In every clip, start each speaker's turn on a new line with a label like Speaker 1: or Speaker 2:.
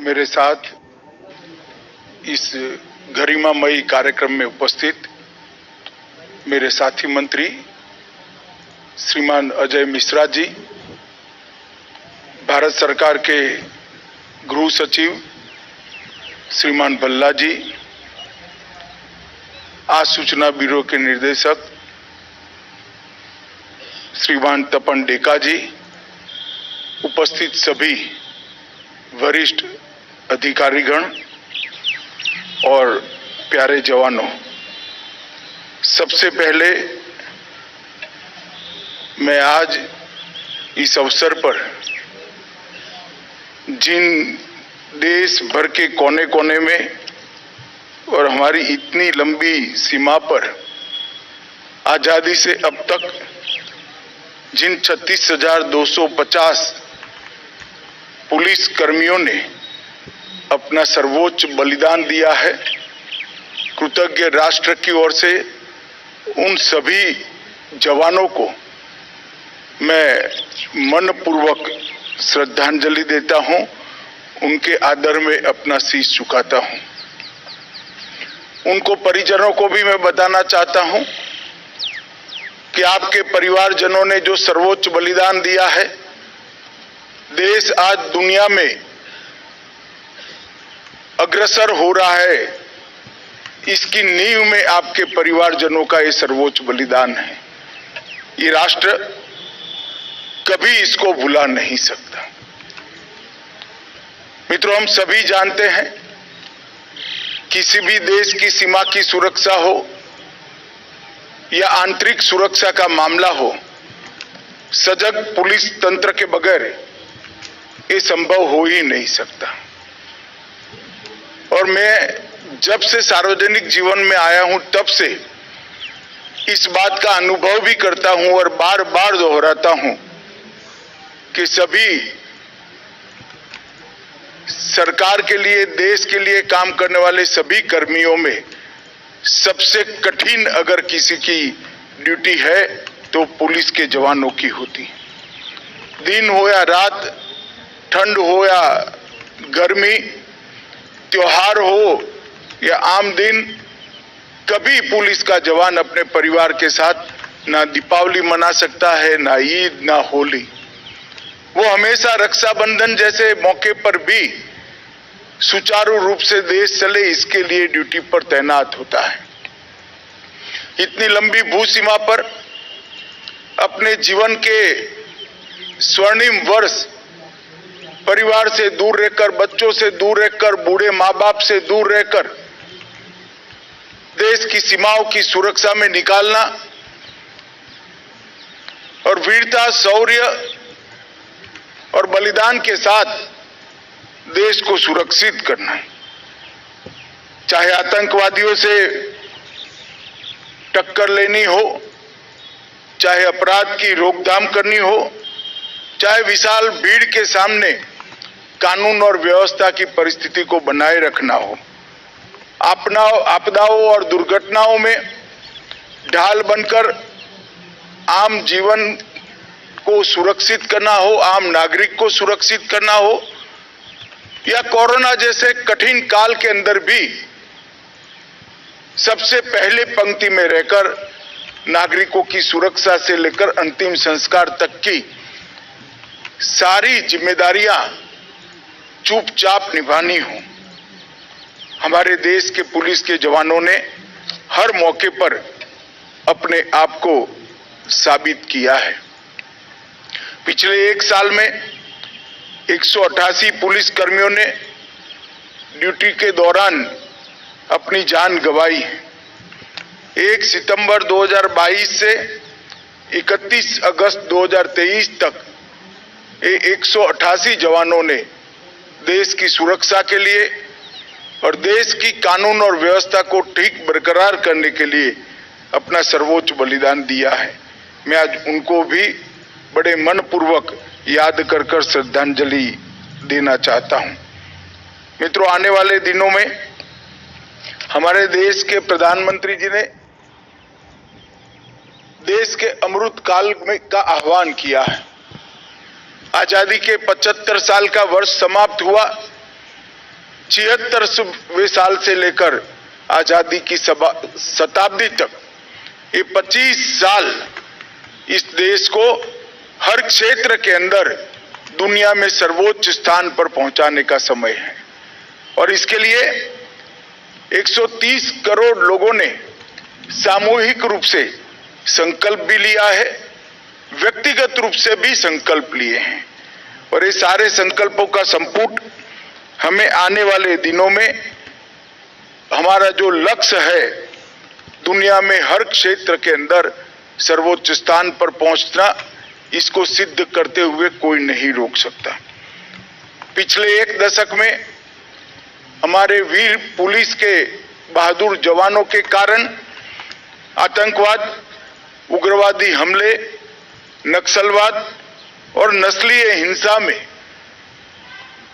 Speaker 1: मेरे साथ इस गरिमामयी कार्यक्रम में उपस्थित मेरे साथी मंत्री श्रीमान अजय मिश्रा जी, भारत सरकार के गृह सचिव श्रीमान भल्ला जी, आज सूचना ब्यूरो के निर्देशक श्रीमान तपन डेका जी, उपस्थित सभी वरिष्ठ अधिकारीगण और प्यारे जवानों, सबसे पहले मैं आज इस अवसर पर जिन देश भर के कोने कोने में और हमारी इतनी लंबी सीमा पर आजादी से अब तक जिन 36,250 पुलिस कर्मियों ने अपना सर्वोच्च बलिदान दिया है, कृतज्ञ राष्ट्र की ओर से उन सभी जवानों को मैं मनपूर्वक श्रद्धांजलि देता हूं, उनके आदर में अपना शीश झुकाता हूं। उनको परिजनों को भी मैं बताना चाहता हूं कि आपके परिवारजनों ने जो सर्वोच्च बलिदान दिया है, देश आज दुनिया में अग्रसर हो रहा है, इसकी नींव में आपके परिवारजनों का ये सर्वोच्च बलिदान है। ये राष्ट्र कभी इसको भुला नहीं सकता। मित्रों, हम सभी जानते हैं, किसी भी देश की सीमा की सुरक्षा हो या आंतरिक सुरक्षा का मामला हो, सजग पुलिस तंत्र के बगैर ये संभव हो ही नहीं सकता। और मैं जब से सार्वजनिक जीवन में आया हूं, तब से इस बात का अनुभव भी करता हूं और बार बार दोहराता हूं कि सभी सरकार के लिए, देश के लिए काम करने वाले सभी कर्मियों में सबसे कठिन अगर किसी की ड्यूटी है तो पुलिस के जवानों की होती है। दिन हो या रात, ठंड हो या गर्मी, त्योहार हो या आम दिन, कभी पुलिस का जवान अपने परिवार के साथ ना दीपावली मना सकता है, ना ईद, ना होली। वो हमेशा रक्षाबंधन जैसे मौके पर भी सुचारू रूप से देश चले, इसके लिए ड्यूटी पर तैनात होता है। इतनी लंबी भू सीमा पर अपने जीवन के स्वर्णिम वर्ष परिवार से दूर रहकर, बच्चों से दूर रहकर, बूढ़े माँ बाप से दूर रहकर देश की सीमाओं की सुरक्षा में निकालना और वीरता, शौर्य और बलिदान के साथ देश को सुरक्षित करना, चाहे आतंकवादियों से टक्कर लेनी हो, चाहे अपराध की रोकथाम करनी हो, चाहे विशाल भीड़ के सामने कानून और व्यवस्था की परिस्थिति को बनाए रखना हो, आपदाओं और दुर्घटनाओं में ढाल बनकर आम जीवन को सुरक्षित करना हो, आम नागरिक को सुरक्षित करना हो, या कोरोना जैसे कठिन काल के अंदर भी सबसे पहले पंक्ति में रहकर नागरिकों की सुरक्षा से लेकर अंतिम संस्कार तक की सारी जिम्मेदारियां चुपचाप निभानी हो। हमारे देश के पुलिस के जवानों ने हर मौके पर अपने आप को साबित किया है। पिछले एक साल में 188 पुलिस कर्मियों ने ड्यूटी के दौरान अपनी जान गंवाई है। 1 सितंबर 2022 से 31 अगस्त 2023 तक 188 जवानों ने देश की सुरक्षा के लिए और देश की कानून और व्यवस्था को ठीक बरकरार करने के लिए अपना सर्वोच्च बलिदान दिया है। मैं आज उनको भी बड़े मनपूर्वक याद कर कर श्रद्धांजलि देना चाहता हूं। मित्रों, आने वाले दिनों में हमारे देश के प्रधानमंत्री जी ने देश के अमृत काल में का आह्वान किया है। आजादी के 75 साल का वर्ष समाप्त हुआ 76वें साल से लेकर आजादी की शताब्दी तक ये 25 साल इस देश को हर क्षेत्र के अंदर दुनिया में सर्वोच्च स्थान पर पहुंचाने का समय है। और इसके लिए 130 करोड़ लोगों ने सामूहिक रूप से संकल्प भी लिया है, व्यक्तिगत रूप से भी संकल्प लिए हैं। और ये सारे संकल्पों का संपुट हमें आने वाले दिनों में हमारा जो लक्ष्य है, दुनिया में हर क्षेत्र के अंदर सर्वोच्च स्थान पर पहुंचना, इसको सिद्ध करते हुए कोई नहीं रोक सकता। पिछले एक दशक में हमारे वीर पुलिस के बहादुर जवानों के कारण आतंकवाद, उग्रवादी हमले, नक्सलवाद और नस्लीय हिंसा में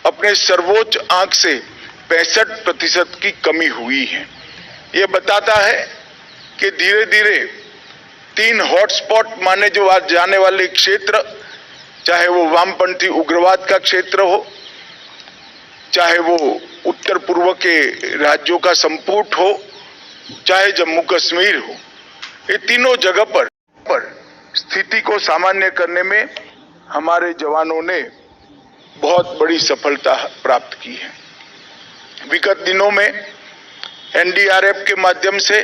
Speaker 1: अपने सर्वोच्च आंक से 65% की कमी हुई है। ये बताता है कि धीरे धीरे 3 हॉटस्पॉट माने जो आज जाने वाले क्षेत्र, चाहे वो वामपंथी उग्रवाद का क्षेत्र हो, चाहे वो उत्तर पूर्व के राज्यों का संपुट हो, चाहे जम्मू कश्मीर हो, ये तीनों जगह पर स्थिति को सामान्य करने में हमारे जवानों ने बहुत बड़ी सफलता प्राप्त की है। विगत दिनों में एनडीआरएफ के माध्यम से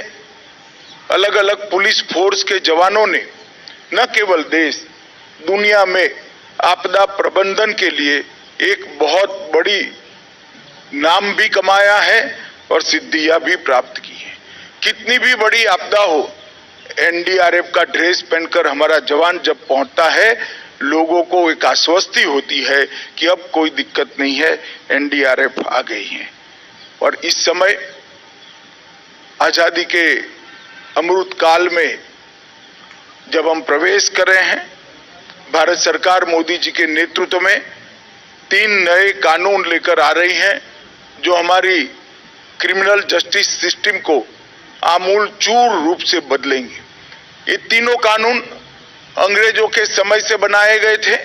Speaker 1: अलग अलग पुलिस फोर्स के जवानों ने न केवल देश, दुनिया में आपदा प्रबंधन के लिए एक बहुत बड़ी नाम भी कमाया है और सिद्धियां भी प्राप्त की है। कितनी भी बड़ी आपदा हो, एनडीआरएफ का ड्रेस पहनकर हमारा जवान जब पहुंचता है, लोगों को एक आश्वस्ति होती है कि अब कोई दिक्कत नहीं है, एनडीआरएफ आ गई है। और इस समय आजादी के अमृत काल में जब हम प्रवेश कर रहे हैं, भारत सरकार मोदी जी के नेतृत्व में 3 नए कानून लेकर आ रही हैं, जो हमारी क्रिमिनल जस्टिस सिस्टम को आमूल चूर रूप से बदलेंगे। ये तीनों कानून अंग्रेजों के समय से बनाए गए थे।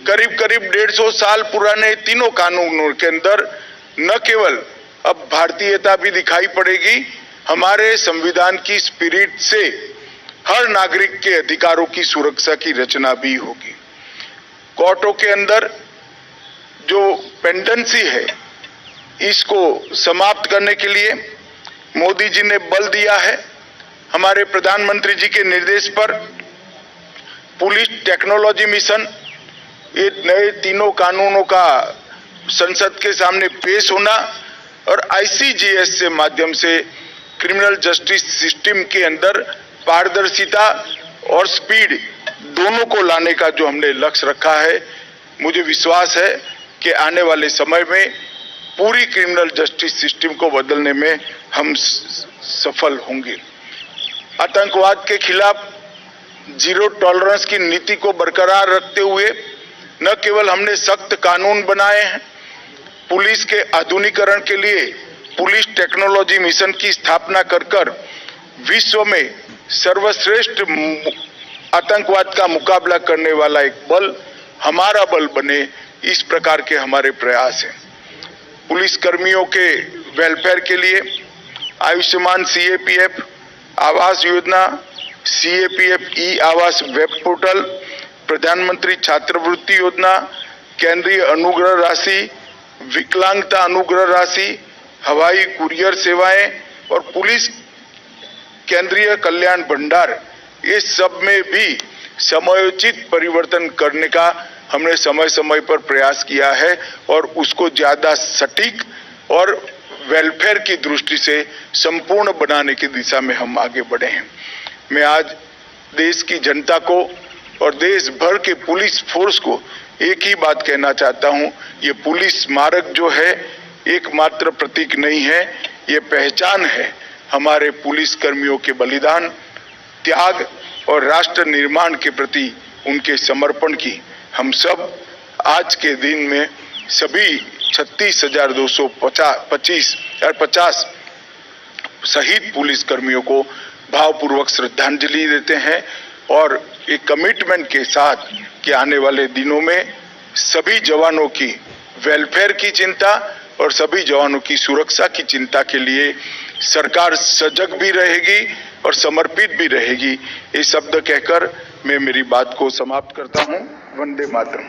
Speaker 1: करीब करीब 150 साल पुराने तीनों कानूनों के अंदर न केवल अब भारतीयता भी दिखाई पड़ेगी, हमारे संविधान की स्पिरिट से हर नागरिक के अधिकारों की सुरक्षा की रचना भी होगी। कोर्टों के अंदर जो पेंडेंसी है, इसको समाप्त करने के लिए मोदी जी ने बल दिया है। हमारे प्रधानमंत्री जी के निर्देश पर पुलिस टेक्नोलॉजी मिशन, ये नए तीनों कानूनों का संसद के सामने पेश होना और आईसीजेएस के माध्यम से क्रिमिनल जस्टिस सिस्टम के अंदर पारदर्शिता और स्पीड दोनों को लाने का जो हमने लक्ष्य रखा है, मुझे विश्वास है कि आने वाले समय में पूरी क्रिमिनल जस्टिस सिस्टम को बदलने में हम सफल होंगे। आतंकवाद के खिलाफ जीरो टॉलरेंस की नीति को बरकरार रखते हुए न केवल हमने सख्त कानून बनाए हैं, पुलिस के आधुनिकीकरण के लिए पुलिस टेक्नोलॉजी मिशन की स्थापना कर विश्व में सर्वश्रेष्ठ आतंकवाद का मुकाबला करने वाला एक बल हमारा बल बने, इस प्रकार के हमारे प्रयास हैं। पुलिस कर्मियों के वेलफेयर के लिए आयुष्मान सीएपीएफ आवास योजना, सीएपीएफ ई आवास वेब पोर्टल, प्रधानमंत्री छात्रवृत्ति योजना, केंद्रीय अनुग्रह राशि, विकलांगता अनुग्रह राशि, हवाई कुरियर सेवाएं और पुलिस केंद्रीय कल्याण भंडार, इस सब में भी समयोचित परिवर्तन करने का हमने समय समय पर प्रयास किया है और उसको ज्यादा सटीक और वेलफेयर की दृष्टि से संपूर्ण बनाने की दिशा में हम आगे बढ़े हैं। मैं आज देश की जनता को और देश भर के पुलिस फोर्स को एक ही बात कहना चाहता हूं, ये पुलिस स्मारक जो है एकमात्र प्रतीक नहीं है, ये पहचान है हमारे पुलिस कर्मियों के बलिदान, त्याग और राष्ट्र निर्माण के प्रति उनके समर्पण की। हम सब आज के दिन में सभी 36,250 शहीद पुलिस कर्मियों को भावपूर्वक श्रद्धांजलि देते हैं और एक कमिटमेंट के साथ कि आने वाले दिनों में सभी जवानों की वेलफेयर की चिंता और सभी जवानों की सुरक्षा की चिंता के लिए सरकार सजग भी रहेगी और समर्पित भी रहेगी। ये शब्द कहकर मैं मेरी बात को समाप्त करता हूं। वंदे मातरम।